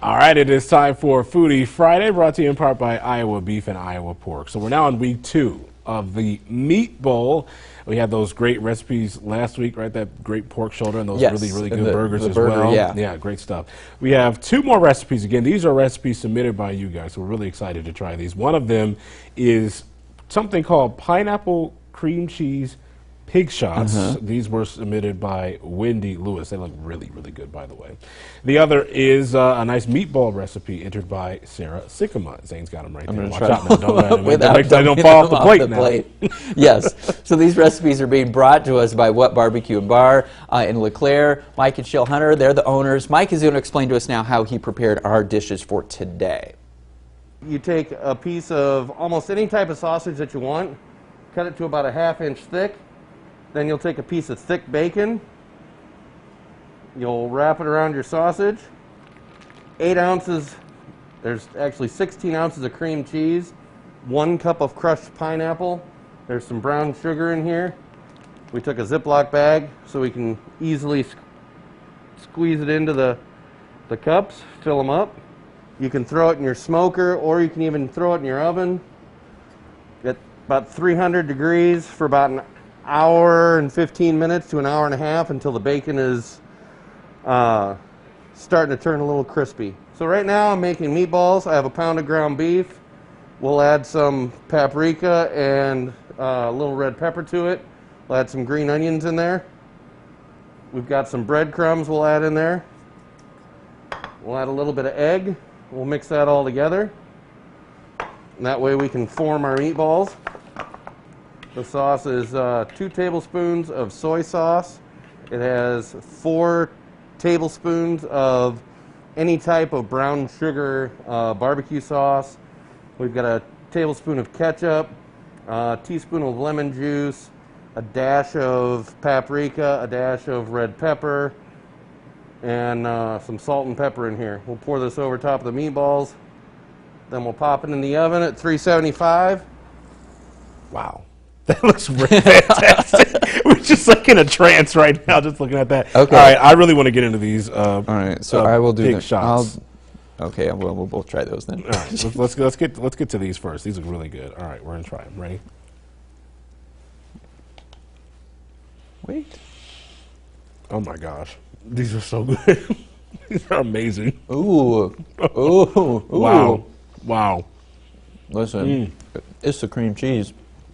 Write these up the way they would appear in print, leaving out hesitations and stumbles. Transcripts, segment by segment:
All right, it is time for Foodie Friday, brought to you in part by Iowa Beef and Iowa Pork. So we're now on week 2 of the Meat Bowl. We had those great recipes last week, right? That great pork shoulder and those really good burgers as well. Yeah, great stuff. We have 2 more recipes. Again, these are recipes submitted by you guys, so we're really excited to try these. One of them is something called pineapple cream cheese pig shots. These were submitted by Wendy Lewis. They look really good, by the way. The other is a nice meatball recipe entered by Sarah Sycamore. Zane's got them right there. Watch out now. Don't fall off the plate now. Yes. So these recipes are being brought to us by What Barbecue and Bar in LeClaire. Mike and Jill Hunter, they're the owners. Mike is going to explain to us now how he prepared our dishes for today. You take a piece of almost any type of sausage that you want, cut it to about a 1/2 inch thick. Then you'll take a piece of thick bacon, you'll wrap it around your sausage, 8 ounces, there's actually 16 ounces of cream cheese, 1 cup of crushed pineapple, there's some brown sugar in here. We took a Ziploc bag so we can easily squeeze it into the cups, fill them up. You can throw it in your smoker or you can even throw it in your oven at about 300 degrees for about an hour and 15 minutes to an hour and a half until the bacon is starting to turn a little crispy. So right now I'm making meatballs. I have a pound of ground beef. We'll add some paprika and a little red pepper to it. We'll add some green onions in there. We've got some breadcrumbs we'll add in there. We'll add a little bit of egg. We'll mix that all together. And that way we can form our meatballs. The sauce is 2 tablespoons of soy sauce. It has 4 tablespoons of any type of brown sugar barbecue sauce. We've got a tablespoon of ketchup, a teaspoon of lemon juice, a dash of paprika, a dash of red pepper, and some salt and pepper in here. We'll pour this over top of the meatballs. Then we'll pop it in the oven at 375. Wow. That looks really fantastic. We're just like in a trance right now, just looking at that. Okay. All right, I really want to get into these. All right, so I will do pig the shots. Okay, we'll both try those then. All right, let's get to these first. These look really good. All right, we're gonna try them. Ready? Wait. Oh my gosh, these are so good. These are amazing. Ooh. Ooh. Wow. Wow. Listen, it's the cream cheese.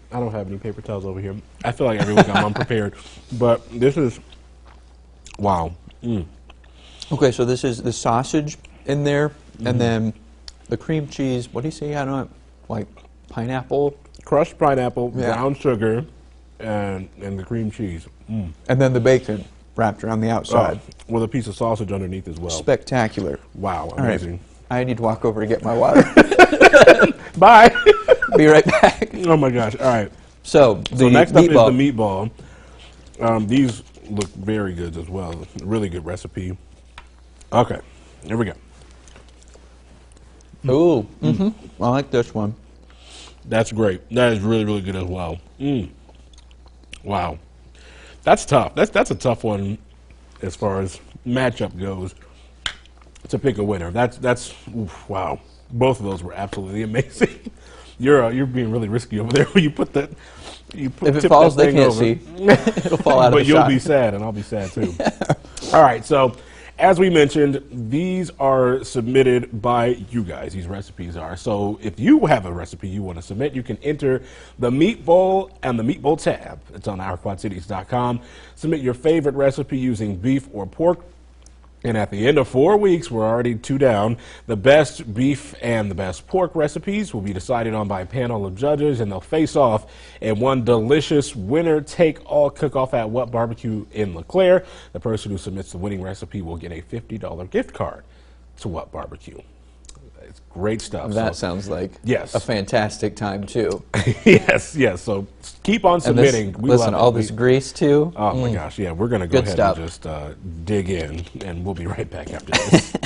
I don't have any paper towels over here. I feel like every week I'm unprepared, but this is wow. Okay, so this is the sausage in there, and then the cream cheese. What do you say? I don't know, like pineapple, Crushed pineapple, brown sugar, and the cream cheese. and then the bacon wrapped around the outside. With a piece of sausage underneath as well. Spectacular. Wow, All right, amazing. I need to walk over to get my water. Bye. Be right back. Oh my gosh. All right. So Next up is the meatball. These look very good as well. Really good recipe. Okay, here we go. Ooh, I like this one. That's great. That is really good as well. Wow, that's tough. That's a tough one as far as matchup goes to pick a winner. That's oof, wow. Both of those were absolutely amazing. You're being really risky over there when you put that. If it falls, they can't see. It'll fall out of the shot. But you'll be sad, and I'll be sad too. All right, so as we mentioned, these are submitted by you guys. These recipes are. So if you have a recipe you want to submit, you can enter the Meat Bowl and the Meat Bowl tab. It's on OurQuadCities.com. Submit your favorite recipe using beef or pork. And at the end of 4 weeks, we're already 2 down. The best beef and the best pork recipes will be decided on by a panel of judges, and they'll face off in one delicious winner-take-all cook-off at What Barbecue in LeClaire. The person who submits the winning recipe will get a $50 gift card to What Barbecue. It's great stuff. That sounds like yes, a fantastic time too. yes. So keep on submitting. Listen, all this grease too. Oh my gosh, yeah. We're going to go ahead and just dig in, and we'll be right back after this.